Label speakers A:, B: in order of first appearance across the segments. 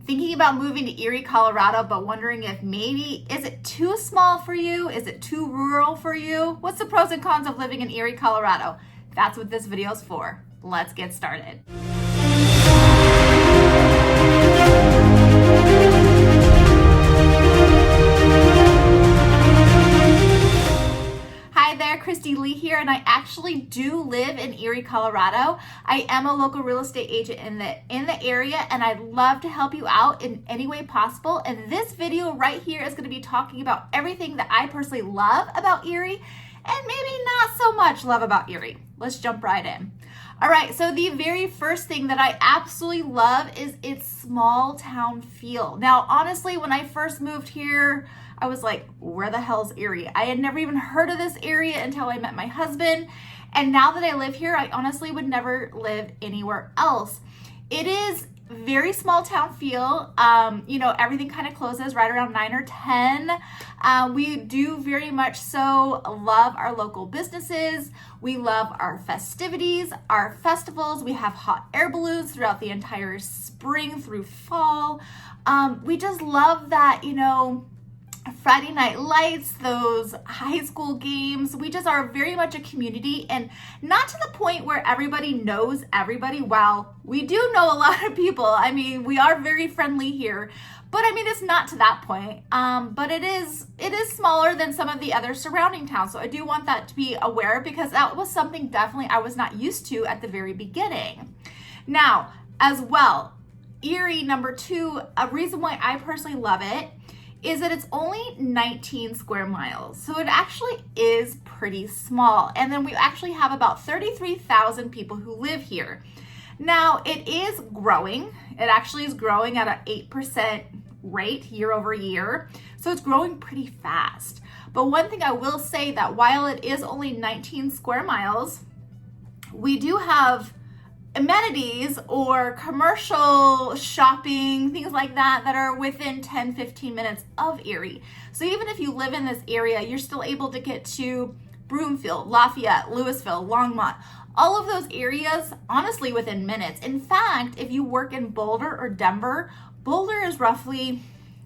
A: Thinking about moving to Erie, Colorado, but wondering if maybe, is it too small for you? Is it too rural for you? What's the pros and cons of living in Erie, Colorado? That's what this video is for. Let's get started. Hi there, Kristy Lee here, and I actually do live in Erie, Colorado. I am a local real estate agent in the area, and I'd love to help you out in any way possible. And this video right here is going to be talking about everything that I personally love about Erie, and maybe not so much love about Erie. Let's jump right in. All right, so the very first thing that I absolutely love is its small town feel. Now, honestly, when I first moved here, I was like, where the hell's Erie? I had never even heard of this area until I met my husband. And now that I live here, I honestly would never live anywhere else. It is very small town feel. Everything kind of closes right around 9 or 10. We do very much so love our local businesses. We love our festivities, our festivals. We have hot air balloons throughout the entire spring through fall. We just love that, Friday night lights, those high school games. We just are very much a community, and not to the point where everybody knows everybody. While we do know a lot of people, I mean, we are very friendly here, but I mean, it's not to that point. But it is smaller than some of the other surrounding towns. So I do want that to be aware, because that was something definitely I was not used to at the very beginning. Now, as well, Erie, number two, a reason why I personally love it is that it's only 19 square miles. So it actually is pretty small. And then we actually have about 33,000 people who live here. Now, it is growing. It actually is growing at an 8% rate year over year. So it's growing pretty fast. But one thing I will say, that while it is only 19 square miles, we do have amenities or commercial shopping, things like that are within 10-15 minutes of Erie. So even if you live in this area, you're still able to get to Broomfield, Lafayette, Louisville, Longmont, all of those areas honestly within minutes. In fact, if you work in Boulder or Denver, Boulder is roughly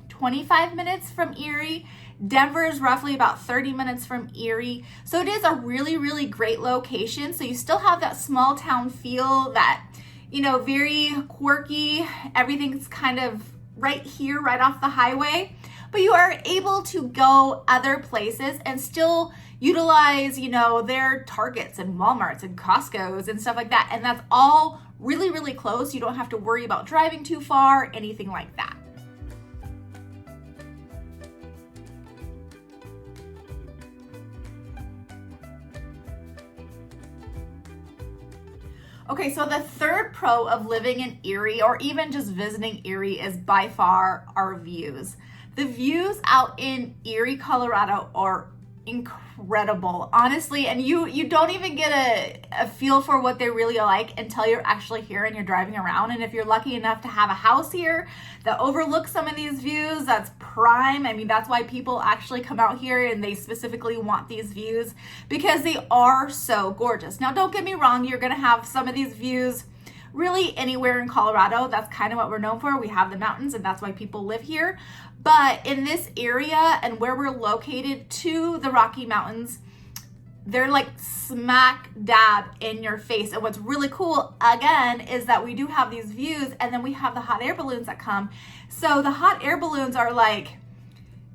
A: 25 minutes from Erie. Denver is roughly about 30 minutes from Erie. So it is a really, really great location. So you still have that small town feel, that, very quirky. Everything's kind of right here, right off the highway. But you are able to go other places and still utilize, their Targets and Walmarts and Costco's and stuff like that. And that's all really, really close. You don't have to worry about driving too far, anything like that. Okay, so the third pro of living in Erie, or even just visiting Erie, is by far our views. The views out in Erie, Colorado are incredible, honestly, and you don't even get a feel for what they really are like until you're actually here and you're driving around. And if you're lucky enough to have a house here that overlooks some of these views, that's prime. I mean, that's why people actually come out here, and they specifically want these views because they are so gorgeous. Now, don't get me wrong, you're gonna have some of these views really anywhere in Colorado. That's kind of what we're known for. We have the mountains, and that's why people live here. But in this area and where we're located to the Rocky Mountains, they're like smack dab in your face. And what's really cool, again, is that we do have these views, and then we have the hot air balloons that come. So the hot air balloons are like,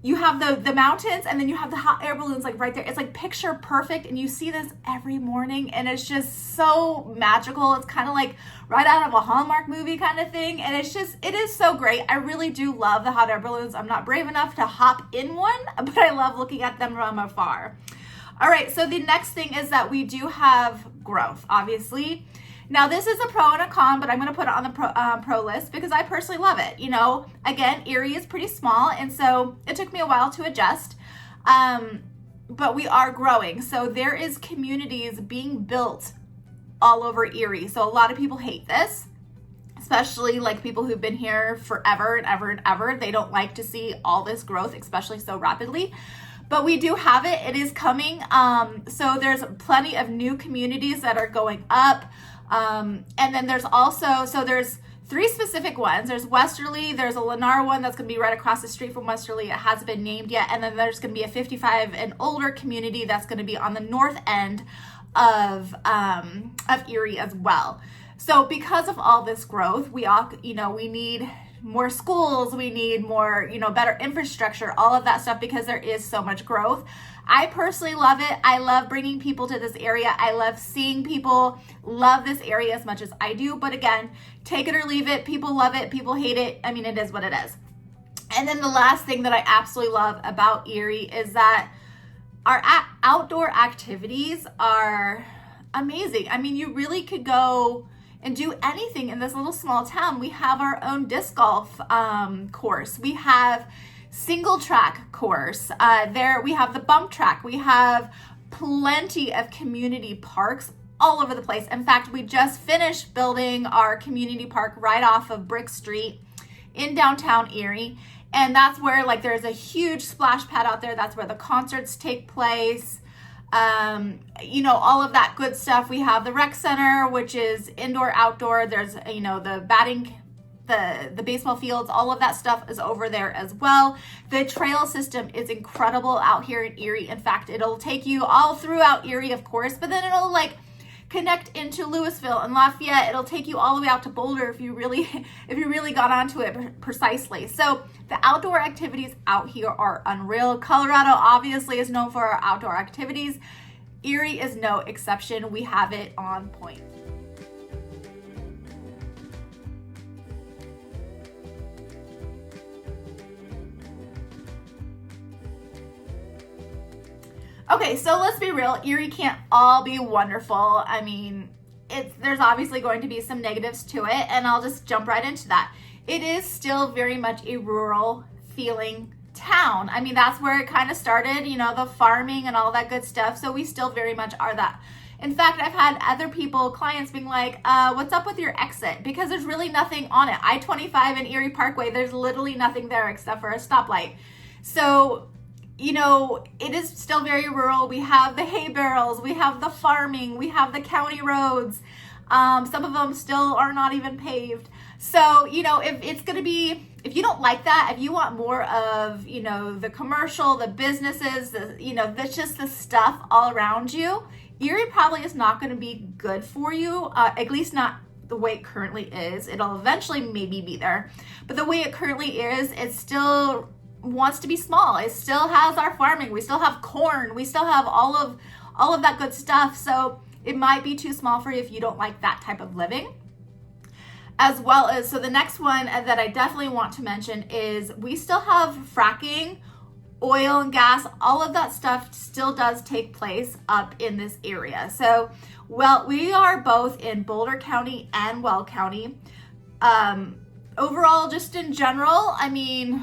A: you have the mountains, and then you have the hot air balloons like right there. It's like picture perfect, and you see this every morning, and it's just so magical. It's kind of like right out of a Hallmark movie kind of thing, and it is so great. I really do love the hot air balloons. I'm not brave enough to hop in one, but I love looking at them from afar. All right, so the next thing is that we do have growth, obviously. Now, this is a pro and a con, but I'm going to put it on the pro list because I personally love it. Again, Erie is pretty small, and so it took me a while to adjust, but we are growing. So there is communities being built all over Erie. So a lot of people hate this, especially like people who've been here forever and ever and ever. They don't like to see all this growth, especially so rapidly. But we do have it. It is coming. So there's plenty of new communities that are going up. And then there's also, so there's three specific ones. There's Westerly, there's a Lennar one that's going to be right across the street from Westerly. It hasn't been named yet. And then there's going to be a 55 and older community that's going to be on the north end of Erie as well. So because of all this growth, we need more schools, we need more, better infrastructure, all of that stuff, because there is so much growth. I personally love it. I love bringing people to this area. I love seeing people love this area as much as I do. But again, take it or leave it. People love it. People hate it. I mean, it is what it is. And then the last thing that I absolutely love about Erie is that our outdoor activities are amazing. I mean, you really could go and do anything in this little small town. We have our own disc golf course. We have single track course. There we have the bump track. We have plenty of community parks all over the place. In fact, we just finished building our community park right off of Brick Street in downtown Erie. And that's where there's a huge splash pad out there. That's where the concerts take place. All of that good stuff. We have the rec center, which is indoor, outdoor. There's, the batting, the baseball fields, all of that stuff is over there as well. The trail system is incredible out here in Erie. In fact, it'll take you all throughout Erie, of course, but then it'll connect into Louisville and Lafayette. It'll take you all the way out to Boulder if you really got onto it precisely. So the outdoor activities out here are unreal. Colorado obviously is known for our outdoor activities. Erie is no exception. We have it on point. Okay, so let's be real. Erie can't all be wonderful. I mean, there's obviously going to be some negatives to it, and I'll just jump right into that. It is still very much a rural feeling town. I mean, that's where it kind of started, the farming and all that good stuff. So we still very much are that. In fact, I've had other clients being like, what's up with your exit? Because there's really nothing on it. I-25 and Erie Parkway, there's literally nothing there except for a stoplight. So it is still very rural. We have the hay barrels, we have the farming, we have the county roads. Some of them still are not even paved. So, if you don't like that, if you want more of, the commercial, the businesses, that's just the stuff all around you, Erie probably is not going to be good for you, at least not the way it currently is. It'll eventually maybe be there. But the way it currently is, it still wants to be small. It still has our farming. We still have corn. We still have all of that good stuff. So it might be too small for you if you don't like that type of living. As well as, so the next one that I definitely want to mention is we still have fracking, oil and gas, all of that stuff still does take place up in this area. So, we are both in Boulder County and Weld County. Overall, just in general, I mean,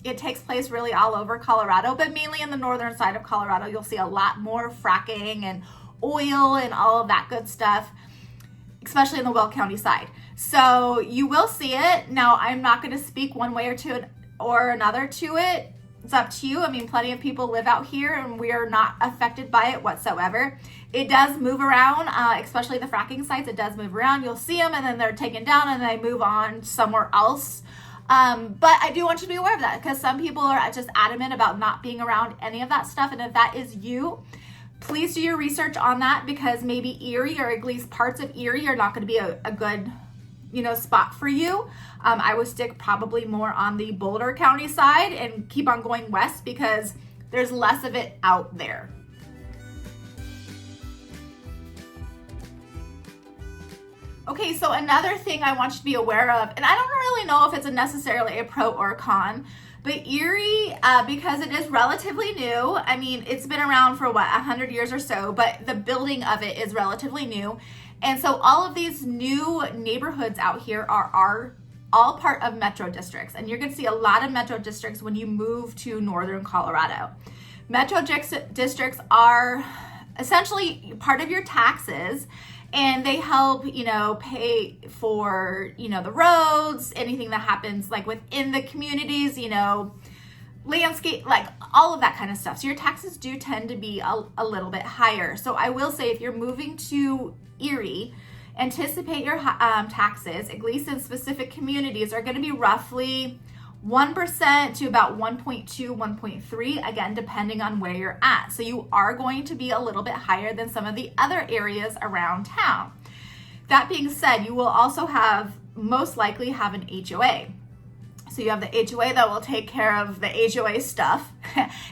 A: it takes place really all over Colorado, but mainly in the northern side of Colorado, you'll see a lot more fracking and oil and all of that good stuff, especially in the Weld County side. So you will see it. Now, I'm not going to speak one way or another to it. It's up to you. I mean, plenty of people live out here and we are not affected by it whatsoever. It does move around, especially the fracking sites. It does move around. You'll see them and then they're taken down and they move on somewhere else. But I do want you to be aware of that because some people are just adamant about not being around any of that stuff. And if that is you, please do your research on that because maybe Erie or at least parts of Erie are not going to be a good, spot for you. I would stick probably more on the Boulder County side and keep on going west because there's less of it out there. Okay, so another thing I want you to be aware of, and I don't really know if it's necessarily a pro or a con, but Erie, because it is relatively new, I mean, it's been around for 100 years or so, but the building of it is relatively new. And so all of these new neighborhoods out here are all part of metro districts. And you're gonna see a lot of metro districts when you move to northern Colorado. Metro districts are essentially part of your taxes and they help, pay for, the roads, anything that happens like within the communities, landscape, like all of that kind of stuff. So your taxes do tend to be a little bit higher. So I will say if you're moving to Erie anticipate your taxes, at least in specific communities, are going to be roughly 1% to about 1.2, 1.3, again, depending on where you're at. So you are going to be a little bit higher than some of the other areas around town. That being said, you will also most likely have an HOA. So you have the HOA that will take care of the HOA stuff,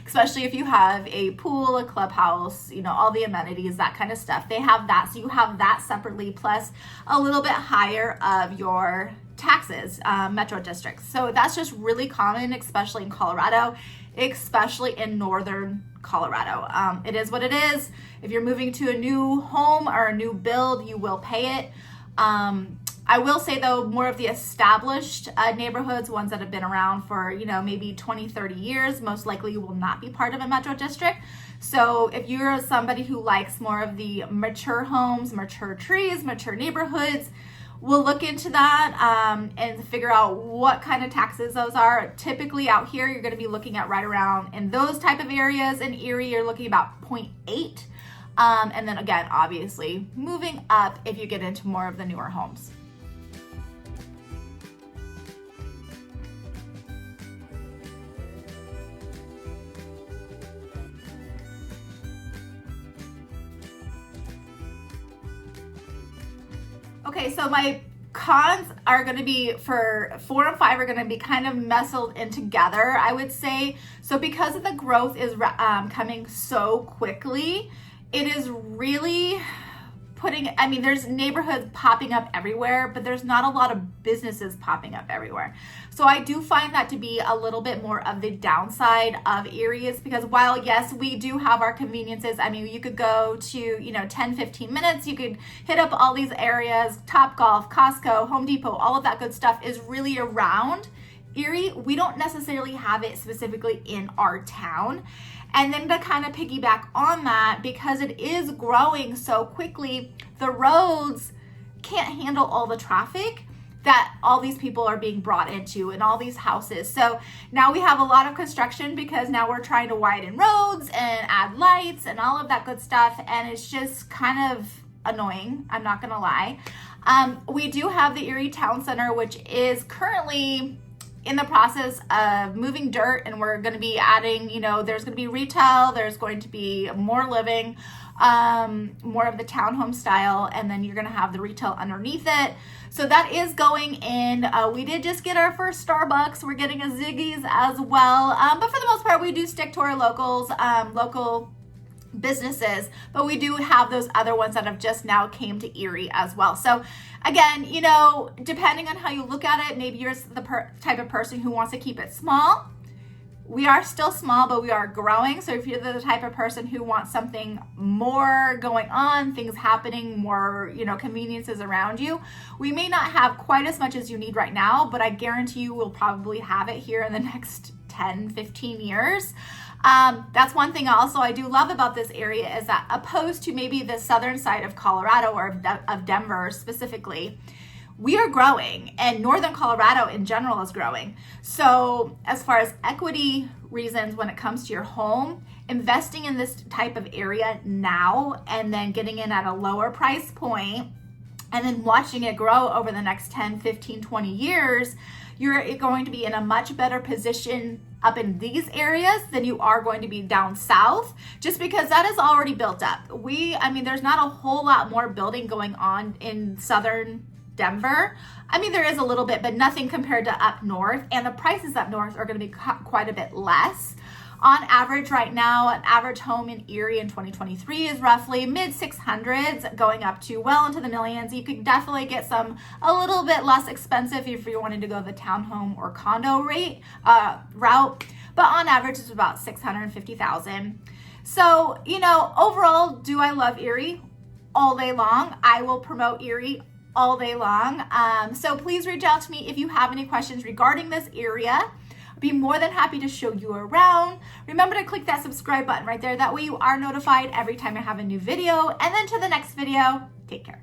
A: especially if you have a pool, a clubhouse, all the amenities, that kind of stuff. They have that. So you have that separately, plus a little bit higher of your taxes, metro districts. So that's just really common, especially in Colorado, especially in northern Colorado. It is what it is. If you're moving to a new home or a new build, you will pay it. I will say though, more of the established neighborhoods, ones that have been around for, maybe 20, 30 years, most likely will not be part of a metro district. So if you're somebody who likes more of the mature homes, mature trees, mature neighborhoods, we'll look into that and figure out what kind of taxes those are. Typically out here, you're going to be looking at right around in those type of areas. In Erie, you're looking about 0.8. And then again, obviously moving up if you get into more of the newer homes. Okay, so my cons are going to be for 4 and 5 are going to be kind of nestled in together, I would say. So because of the growth is coming so quickly, it is really there's neighborhoods popping up everywhere, but there's not a lot of businesses popping up everywhere. So I do find that to be a little bit more of the downside of Erie, because while yes, we do have our conveniences, you could go to, 10, 15 minutes, you could hit up all these areas, Topgolf, Costco, Home Depot, all of that good stuff is really around Erie. We don't necessarily have it specifically in our town. And then to kind of piggyback on that, because it is growing so quickly, the roads can't handle all the traffic that all these people are being brought into and all these houses. So now we have a lot of construction because now we're trying to widen roads and add lights and all of that good stuff. And it's just kind of annoying, I'm not gonna lie. We do have the Erie Town Center, which is currently in the process of moving dirt, and we're going to be adding, there's going to be retail, there's going to be more living, more of the townhome style, and then you're going to have the retail underneath it. So that is going in. We did just get our first Starbucks. We're getting a Ziggy's as well. But for the most part, we do stick to our local businesses, but we do have those other ones that have just now came to Erie as well. So again, depending on how you look at it, maybe you're the type of person who wants to keep it small. We are still small, but we are growing. So if you're the type of person who wants something more going on, things happening, more, conveniences around you, we may not have quite as much as you need right now, but I guarantee you we'll probably have it here in the next 10, 15 years. That's one thing also I do love about this area is that opposed to maybe the southern side of Colorado or of Denver specifically, we are growing, and northern Colorado in general is growing. So as far as equity reasons when it comes to your home, investing in this type of area now and then getting in at a lower price point and then watching it grow over the next 10, 15, 20 years, you're going to be in a much better position up in these areas than you are going to be down south, just because that is already built up. There's not a whole lot more building going on in southern Denver. There is a little bit, but nothing compared to up north, and the prices up north are going to be quite a bit less. On average right now, an average home in Erie in 2023 is roughly mid 600s, going up to well into the millions. You could definitely get some a little bit less expensive if you wanted to go the townhome or condo route, but on average it's about 650,000. So, overall, do I love Erie? All day long. I will promote Erie all day long. So please reach out to me if you have any questions regarding this area. Be more than happy to show you around. Remember to click that subscribe button right there. That way you are notified every time I have a new video. And then to the next video, take care.